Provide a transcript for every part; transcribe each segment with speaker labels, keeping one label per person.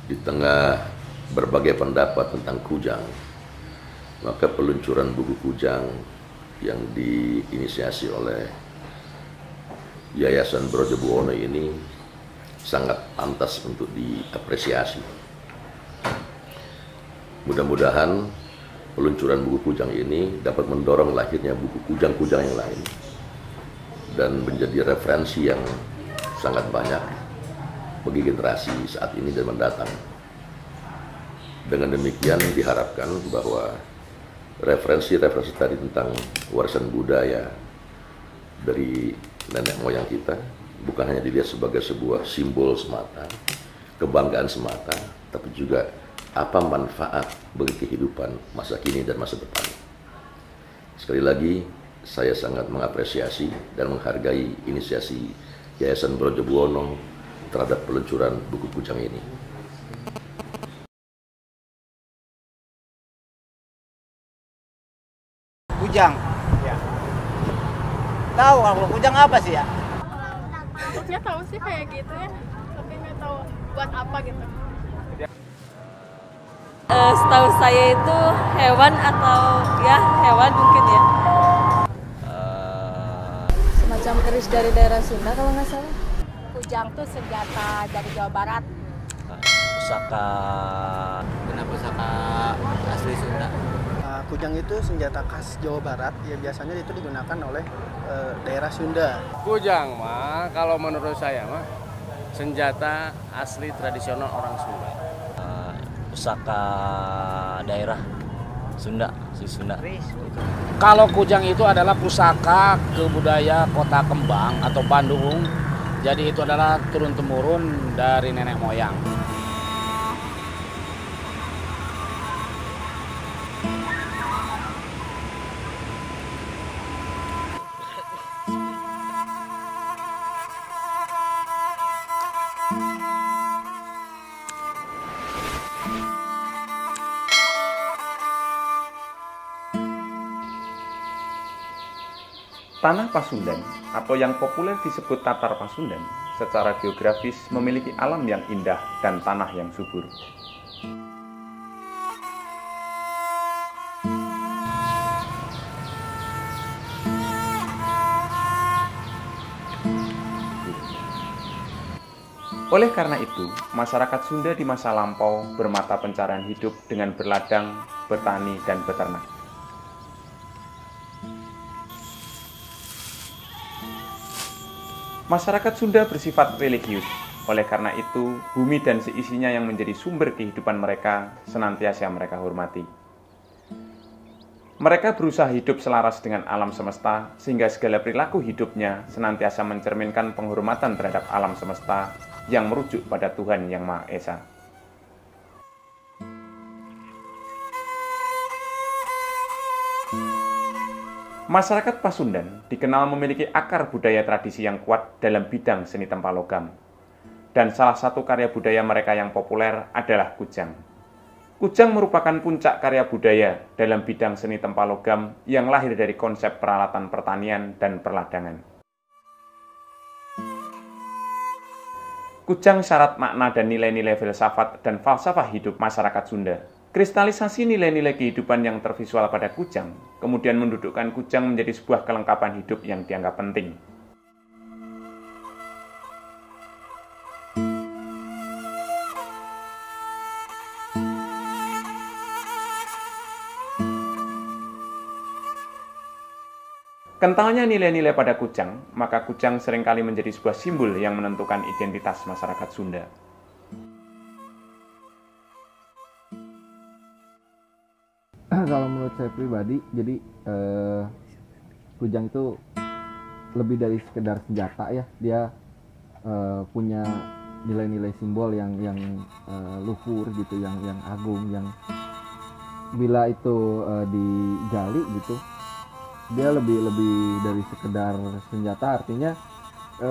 Speaker 1: Di tengah berbagai pendapat tentang kujang, maka peluncuran buku kujang yang diinisiasi oleh Yayasan Brojobuwono ini sangat pantas untuk diapresiasi. Mudah-mudahan peluncuran buku kujang ini dapat mendorong lahirnya buku kujang-kujang yang lain dan menjadi referensi yang sangat banyak bagi generasi saat ini dan mendatang. Dengan demikian diharapkan bahwa referensi-referensi tadi tentang warisan budaya dari nenek moyang kita bukan hanya dilihat sebagai sebuah simbol semata, kebanggaan semata, tapi juga apa manfaat bagi kehidupan masa kini dan masa depan. Sekali lagi, saya sangat mengapresiasi dan menghargai inisiasi Yayasan Brojobuwono terhadap peluncuran buku kujang ini.
Speaker 2: Kujang, ya. Tahu kalau kujang apa sih ya?
Speaker 3: Ya tahu sih kayak gitu ya, tapi nggak tahu buat apa gitu.
Speaker 4: Setahu saya itu hewan atau ya hewan mungkin ya.
Speaker 5: Semacam keris dari daerah Sunda kalau nggak salah.
Speaker 6: Kujang tuh senjata dari Jawa Barat.
Speaker 7: Pusaka. Kenapa pusaka asli Sunda?
Speaker 8: Kujang itu senjata khas Jawa Barat, ya biasanya itu digunakan oleh daerah Sunda.
Speaker 9: Kujang mah kalau menurut saya mah senjata asli tradisional orang Sunda.
Speaker 7: Pusaka daerah Sunda, Sunda.
Speaker 9: Kalau kujang itu adalah pusaka kebudaya Kota Kembang atau Bandung. Jadi itu adalah turun-temurun dari nenek moyang.
Speaker 10: Tanah Pasundan, atau yang populer disebut Tatar Pasundan, secara geografis memiliki alam yang indah dan tanah yang subur. Oleh karena itu, masyarakat Sunda di masa lampau bermata pencarian hidup dengan berladang, bertani, dan beternak. Masyarakat Sunda bersifat religius, oleh karena itu bumi dan seisinya yang menjadi sumber kehidupan mereka senantiasa mereka hormati. Mereka berusaha hidup selaras dengan alam semesta, sehingga segala perilaku hidupnya senantiasa mencerminkan penghormatan terhadap alam semesta yang merujuk pada Tuhan Yang Maha Esa. Masyarakat Pasundan dikenal memiliki akar budaya tradisi yang kuat dalam bidang seni tempa logam. Dan salah satu karya budaya mereka yang populer adalah kujang. Kujang merupakan puncak karya budaya dalam bidang seni tempa logam yang lahir dari konsep peralatan pertanian dan perladangan. Kujang syarat makna dan nilai-nilai filsafat dan falsafah hidup masyarakat Sunda. Kristalisasi nilai-nilai kehidupan yang tervisual pada kujang, kemudian mendudukkan kujang menjadi sebuah kelengkapan hidup yang dianggap penting. Kentalnya nilai-nilai pada kujang, maka kujang seringkali menjadi sebuah simbol yang menentukan identitas masyarakat Sunda.
Speaker 11: Kalau menurut saya pribadi, jadi kujang itu lebih dari sekedar senjata ya. Dia punya nilai-nilai simbol yang luhur gitu, yang agung, yang bila itu digali gitu, dia lebih dari sekedar senjata. Artinya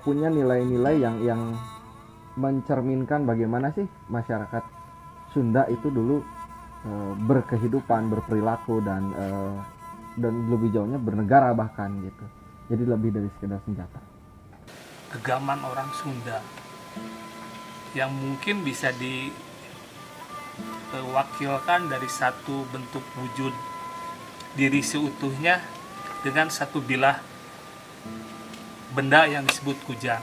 Speaker 11: punya nilai-nilai yang mencerminkan bagaimana sih masyarakat Sunda itu dulu berkehidupan, berperilaku, dan lebih jauhnya bernegara bahkan gitu. Jadi lebih dari sekedar senjata.
Speaker 12: Gegaman orang Sunda yang mungkin bisa diwakilkan dari satu bentuk wujud diri seutuhnya dengan satu bilah benda yang disebut kujang.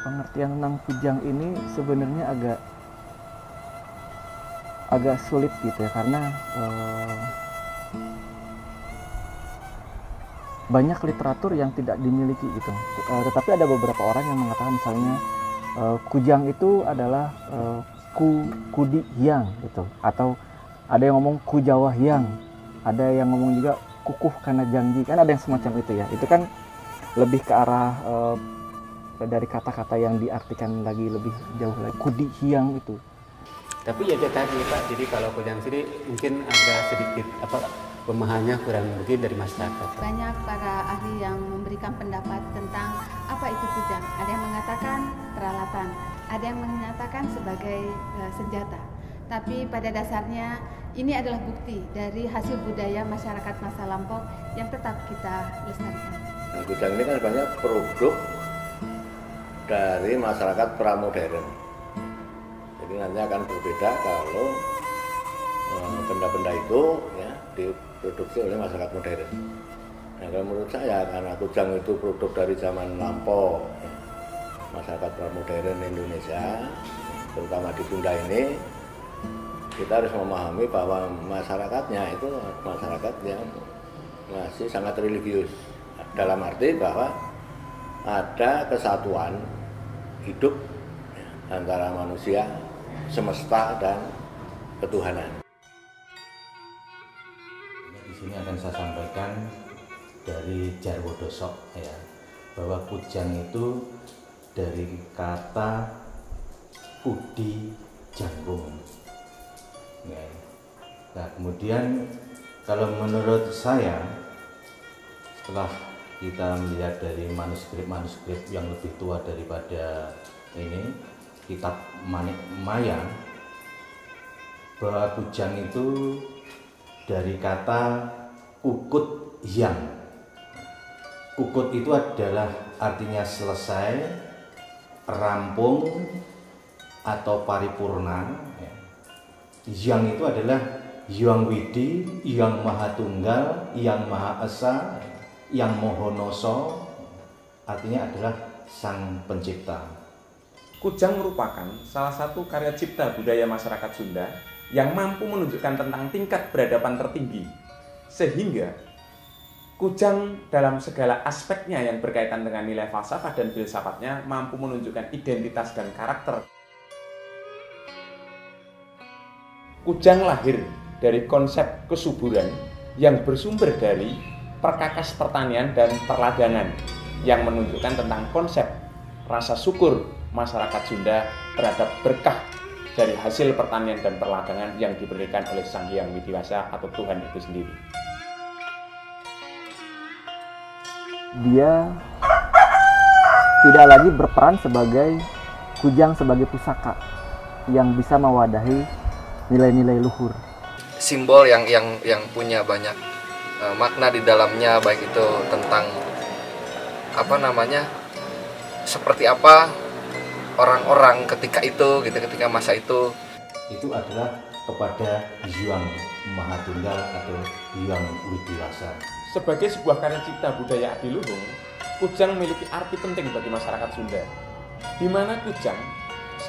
Speaker 11: Pengertian tentang kujang ini sebenarnya agak sulit gitu ya, karena banyak literatur yang tidak dimiliki gitu. Tetapi ada beberapa orang yang mengatakan misalnya kujang itu adalah kudi hyang gitu, atau ada yang ngomong kujawa hyang, ada yang ngomong juga kukuh karena janggi, kan ada yang semacam itu ya. Itu kan lebih ke arah dari kata-kata yang diartikan lagi lebih jauh lagi, kudi hyang itu.
Speaker 13: Tapi ya tadi Pak, jadi kalau kujang sendiri mungkin agak sedikit pemahamannya kurang mungkin dari masyarakat.
Speaker 6: Banyak para ahli yang memberikan pendapat tentang apa itu kujang. Ada yang mengatakan peralatan, ada yang menyatakan sebagai senjata. Tapi pada dasarnya ini adalah bukti dari hasil budaya masyarakat masa lampau yang tetap kita lestarikan.
Speaker 14: Nah, kujang ini kan banyak produk dari masyarakat pramodern. Jadi nanti akan berbeda kalau benda-benda itu ya diproduksi oleh masyarakat modern. Nah, kalau menurut saya karena kujang itu produk dari zaman lampau, ya, masyarakat pramodern Indonesia, terutama di Sunda ini, kita harus memahami bahwa masyarakatnya itu masyarakat yang masih sangat religius. Dalam arti bahwa ada kesatuan hidup antara manusia, semesta, dan ketuhanan.
Speaker 15: Di sini akan saya sampaikan dari Jarwo Dosok ya, bahwa kujang itu dari kata udi jangkung. Ya. Nah, kemudian kalau menurut saya, setelah kita melihat dari manuskrip yang lebih tua daripada ini, kitab Manik Maya, bahwa kujang itu dari kata ukut hyang. Ukut itu adalah artinya selesai, rampung, atau paripurna. Hyang itu adalah Hyang Widi, Hyang Mahatunggal, Hyang Maha Esa, Yang Mohonoso, artinya adalah Sang Pencipta.
Speaker 10: Kujang merupakan salah satu karya cipta budaya masyarakat Sunda yang mampu menunjukkan tentang tingkat peradaban tertinggi, sehingga kujang dalam segala aspeknya yang berkaitan dengan nilai falsafah dan filsafatnya mampu menunjukkan identitas dan karakter. Kujang lahir dari konsep kesuburan yang bersumber dari perkakas pertanian dan perladangan yang menunjukkan tentang konsep rasa syukur masyarakat Sunda terhadap berkah dari hasil pertanian dan perladangan yang diberikan oleh Sang Hyang Widiwasa atau Tuhan itu sendiri.
Speaker 11: Dia tidak lagi berperan sebagai kujang, sebagai pusaka yang bisa mewadahi nilai-nilai luhur.
Speaker 16: Simbol yang punya banyak makna di dalamnya, baik itu tentang seperti apa orang-orang ketika itu, gitu, ketika masa itu
Speaker 15: adalah kepada Hyang Mahatunggal atau Hyang Widiwasa.
Speaker 10: Sebagai sebuah karya cipta budaya adiluhung, kujang memiliki arti penting bagi masyarakat Sunda, di mana kujang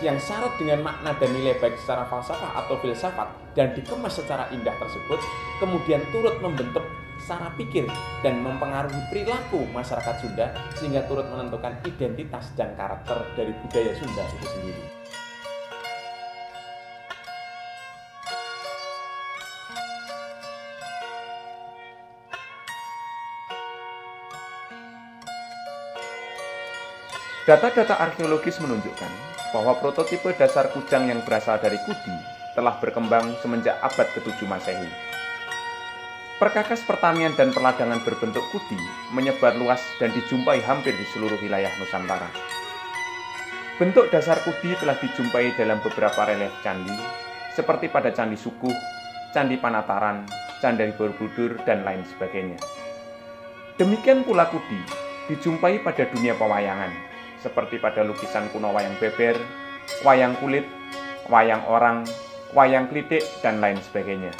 Speaker 10: yang syarat dengan makna dan nilai baik secara falsafah atau filsafat dan dikemas secara indah tersebut kemudian turut membentuk cara pikir dan mempengaruhi perilaku masyarakat Sunda sehingga turut menentukan identitas dan karakter dari budaya Sunda itu sendiri. Data-data arkeologis menunjukkan bahwa prototipe dasar kujang yang berasal dari Kudi telah berkembang semenjak abad ke-7 Masehi. Perkakas pertanian dan perladangan berbentuk Kudi menyebar luas dan dijumpai hampir di seluruh wilayah Nusantara. Bentuk dasar Kudi telah dijumpai dalam beberapa relief candi, seperti pada Candi Sukuh, Candi Panataran, Candi Borobudur, dan lain sebagainya. Demikian pula Kudi dijumpai pada dunia pewayangan, seperti pada lukisan kuno wayang beber, wayang kulit, wayang orang, wayang klitik, dan lain sebagainya.